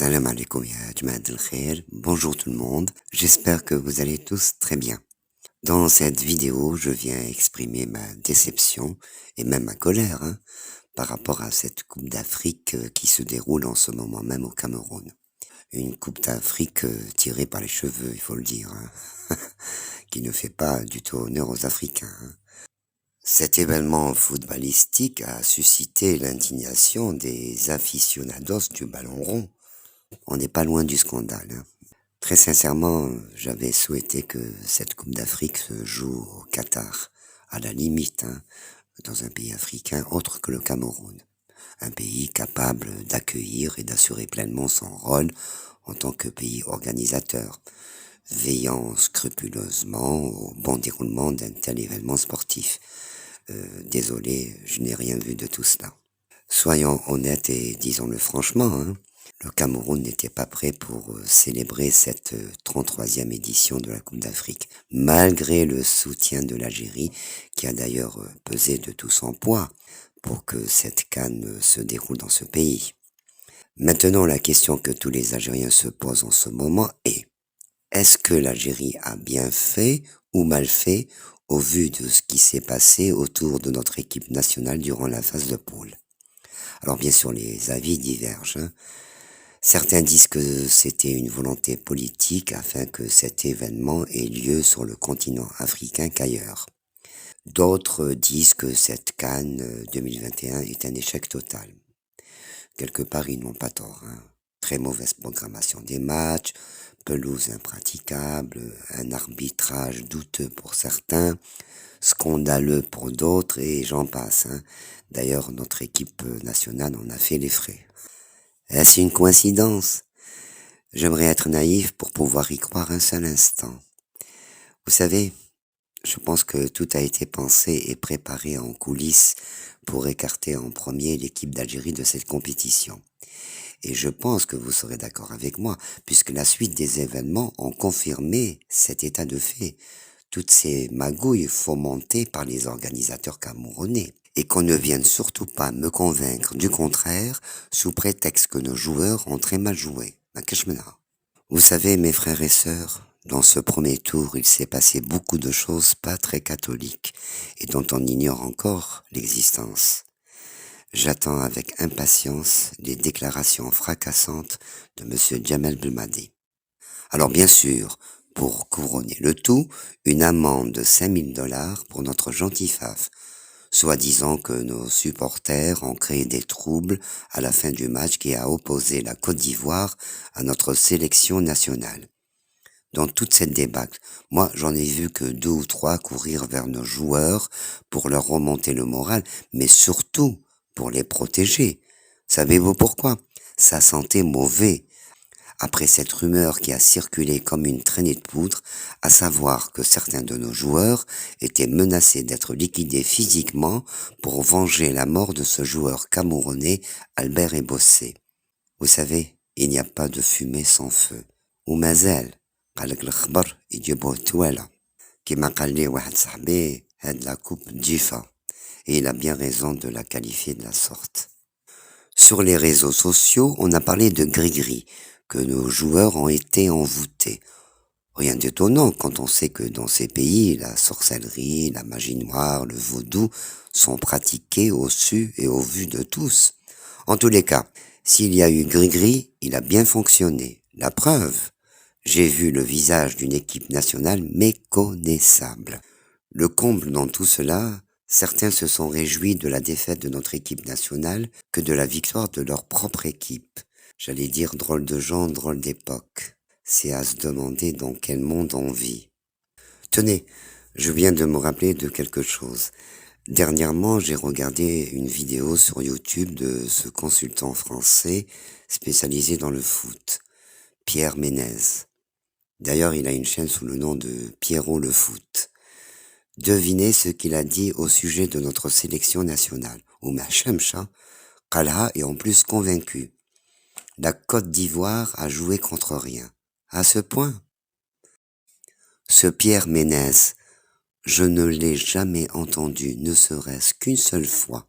Salam alaikum ya Jamaat al-Khair, bonjour tout le monde, j'espère que vous allez tous très bien. Dans cette vidéo, je viens exprimer ma déception et même ma colère par rapport à cette Coupe d'Afrique qui se déroule en ce moment même au Cameroun. Une Coupe d'Afrique tirée par les cheveux, il faut le dire, qui ne fait pas du tout honneur aux Africains. Cet événement footballistique a suscité l'indignation des aficionados du ballon rond. On n'est pas loin du scandale. Très sincèrement, j'avais souhaité que cette Coupe d'Afrique se joue au Qatar, à la limite, dans un pays africain autre que le Cameroun. Un pays capable d'accueillir et d'assurer pleinement son rôle en tant que pays organisateur, veillant scrupuleusement au bon déroulement d'un tel événement sportif. Désolé, je n'ai rien vu de tout cela. Soyons honnêtes et disons-le franchement, le Cameroun n'était pas prêt pour célébrer cette 33e édition de la Coupe d'Afrique, malgré le soutien de l'Algérie, qui a d'ailleurs pesé de tout son poids pour que cette CAN se déroule dans ce pays. Maintenant, la question que tous les Algériens se posent en ce moment est: est-ce que l'Algérie a bien fait ou mal fait au vu de ce qui s'est passé autour de notre équipe nationale durant la phase de poule? Alors bien sûr, les avis divergent. Certains disent que c'était une volonté politique afin que cet événement ait lieu sur le continent africain qu'ailleurs. D'autres disent que cette CAN 2021 est un échec total. Quelque part, ils n'ont pas tort. Très mauvaise programmation des matchs, pelouse impraticable, un arbitrage douteux pour certains, scandaleux pour d'autres, et j'en passe. D'ailleurs, notre équipe nationale en a fait les frais. Est-ce une coïncidence? J'aimerais être naïf pour pouvoir y croire un seul instant. Vous savez, je pense que tout a été pensé et préparé en coulisses pour écarter en premier l'équipe d'Algérie de cette compétition. Et je pense que vous serez d'accord avec moi, puisque la suite des événements ont confirmé cet état de fait. Toutes ces magouilles fomentées par les organisateurs camerounais. Et qu'on ne vienne surtout pas me convaincre du contraire, sous prétexte que nos joueurs ont très mal joué. Vous savez, mes frères et sœurs, dans ce premier tour, il s'est passé beaucoup de choses pas très catholiques, et dont on ignore encore l'existence. J'attends avec impatience les déclarations fracassantes de monsieur Djamel Belmadi. Alors bien sûr, pour couronner le tout, une amende de $5000 pour notre gentil Faf, soi-disant que nos supporters ont créé des troubles à la fin du match qui a opposé la Côte d'Ivoire à notre sélection nationale. Dans toute cette débâcle, moi j'en ai vu que 2 ou 3 courir vers nos joueurs pour leur remonter le moral, mais surtout pour les protéger. Savez-vous pourquoi? Ça sentait mauvais. Après cette rumeur qui a circulé comme une traînée de poudre, à savoir que certains de nos joueurs étaient menacés d'être liquidés physiquement pour venger la mort de ce joueur camerounais Albert Ebossé. Vous savez, il n'y a pas de fumée sans feu. Ou mazel, قالك الخبر يجيبوه التوالة. كيما قال لي واحد صاحبي هاد la coupe جيفة. Et il a bien raison de la qualifier de la sorte. Sur les réseaux sociaux, on a parlé de gris-gris, que nos joueurs ont été envoûtés. Rien d'étonnant quand on sait que dans ces pays, la sorcellerie, la magie noire, le vaudou sont pratiqués au su et au vu de tous. En tous les cas, s'il y a eu gris-gris, il a bien fonctionné. La preuve, j'ai vu le visage d'une équipe nationale méconnaissable. Le comble dans tout cela, certains se sont réjouis de la défaite de notre équipe nationale que de la victoire de leur propre équipe. J'allais dire drôle de gens, drôle d'époque. C'est à se demander dans quel monde on vit. Tenez, je viens de me rappeler de quelque chose. Dernièrement, j'ai regardé une vidéo sur YouTube de ce consultant français spécialisé dans le foot, Pierre Ménez. D'ailleurs, il a une chaîne sous le nom de Pierrot le foot. Devinez ce qu'il a dit au sujet de notre sélection nationale. Ouma Shamcha, Qalha est en plus convaincu. La Côte d'Ivoire a joué contre rien. À ce point. Ce Pierre Ménez, je ne l'ai jamais entendu, ne serait-ce qu'une seule fois,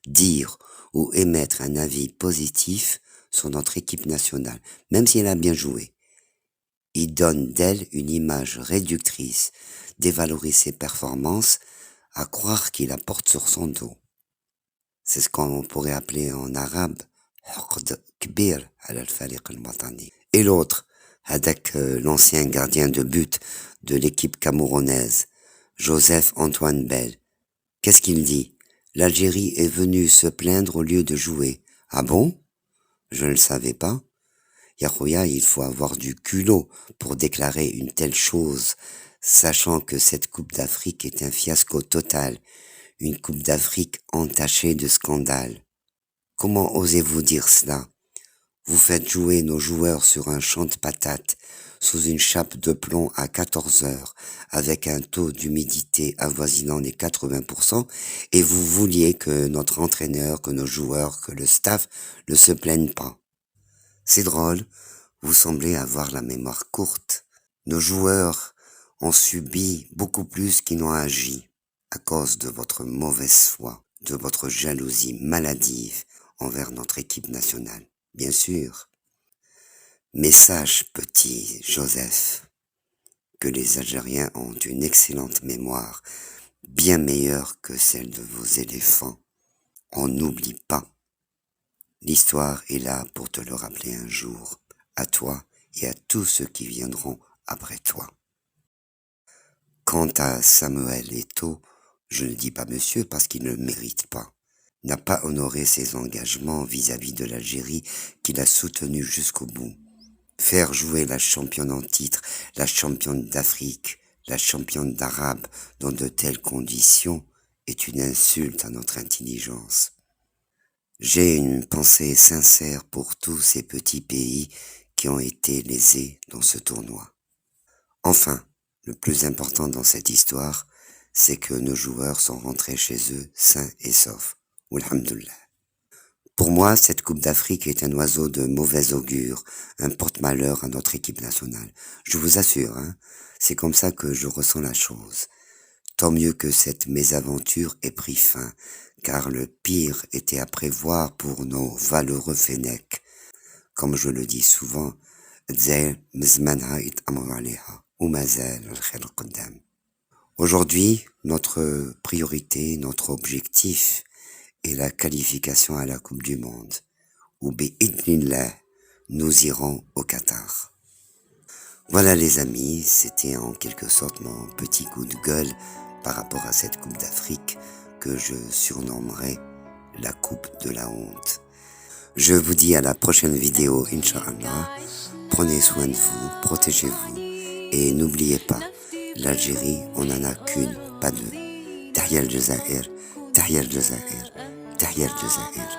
dire ou émettre un avis positif sur notre équipe nationale, même si elle a bien joué. Il donne d'elle une image réductrice, dévalorise ses performances, à croire qu'il la porte sur son dos. C'est ce qu'on pourrait appeler en arabe حقد كبير على الفريق الوطني. Et l'autre, avec l'ancien gardien de but de l'équipe camerounaise, Joseph Antoine Bell. Qu'est-ce qu'il dit? L'Algérie est venue se plaindre au lieu de jouer. Ah bon? Je ne le savais pas. Yahouya, il faut avoir du culot pour déclarer une telle chose, sachant que cette Coupe d'Afrique est un fiasco total, une Coupe d'Afrique entachée de scandales. Comment osez-vous dire cela? Vous faites jouer nos joueurs sur un champ de patates, sous une chape de plomb à 14 heures, avec un taux d'humidité avoisinant les 80%, et vous vouliez que notre entraîneur, que nos joueurs, que le staff ne se plaignent pas. C'est drôle, vous semblez avoir la mémoire courte. Nos joueurs ont subi beaucoup plus qu'ils n'ont agi, à cause de votre mauvaise foi, de votre jalousie maladive envers notre équipe nationale. Bien sûr. Mais sache, petit Joseph, que les Algériens ont une excellente mémoire, bien meilleure que celle de vos éléphants. On n'oublie pas. L'histoire est là pour te le rappeler un jour, à toi et à tous ceux qui viendront après toi. Quant à Samuel Eto'o, je ne dis pas monsieur parce qu'il ne le mérite pas, n'a pas honoré ses engagements vis-à-vis de l'Algérie qu'il a soutenu jusqu'au bout. Faire jouer la championne en titre, la championne d'Afrique, la championne d'Arabe dans de telles conditions est une insulte à notre intelligence. J'ai une pensée sincère pour tous ces petits pays qui ont été lésés dans ce tournoi. Enfin, le plus important dans cette histoire, c'est que nos joueurs sont rentrés chez eux sains et saufs. Alhamdoulilah. Pour moi, cette Coupe d'Afrique est un oiseau de mauvais augure, un porte-malheur à notre équipe nationale. Je vous assure, c'est comme ça que je ressens la chose. Tant mieux que cette mésaventure ait pris fin, car le pire était à prévoir pour nos valeureux Fennecs. Comme je le dis souvent, aujourd'hui, notre priorité, notre objectif est la qualification à la Coupe du Monde, où bi'idnillah, nous irons au Qatar. Voilà les amis, c'était en quelque sorte mon petit coup de gueule par rapport à cette Coupe d'Afrique que je surnommerai la Coupe de la honte. Je vous dis à la prochaine vidéo, Inch'Allah. Prenez soin de vous, protégez-vous et n'oubliez pas, l'Algérie, on n'en a qu'une, pas deux. Tahia al-Jazair, Tahia al-Jazair, Tahia al-Jazair.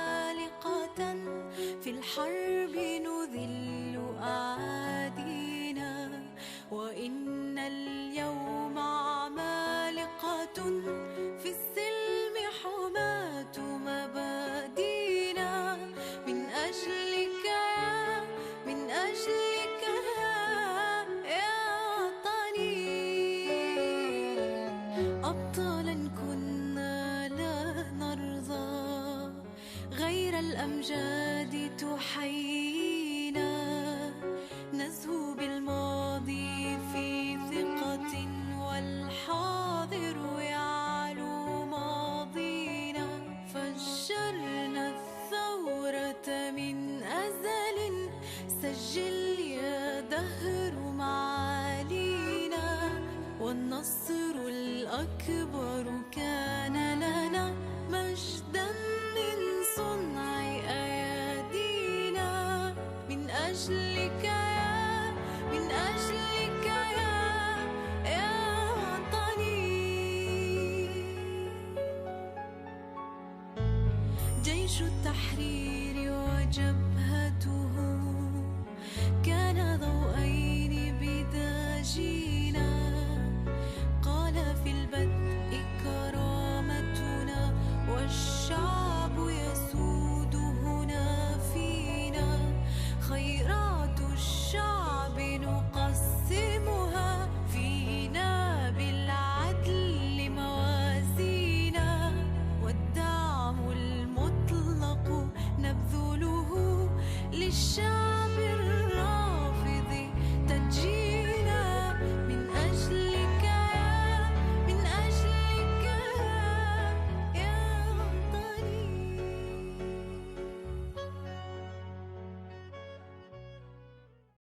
الأمجاد تحيينا نزهو بالماضي في ثقة والحاضر يعلو ماضينا فجرنا الثورة من أزل سجل يا دهر معالينا والنصر الأكبر كان لنا مجدا من صنع من أجلك يا وطني جيش التحرير وجبهة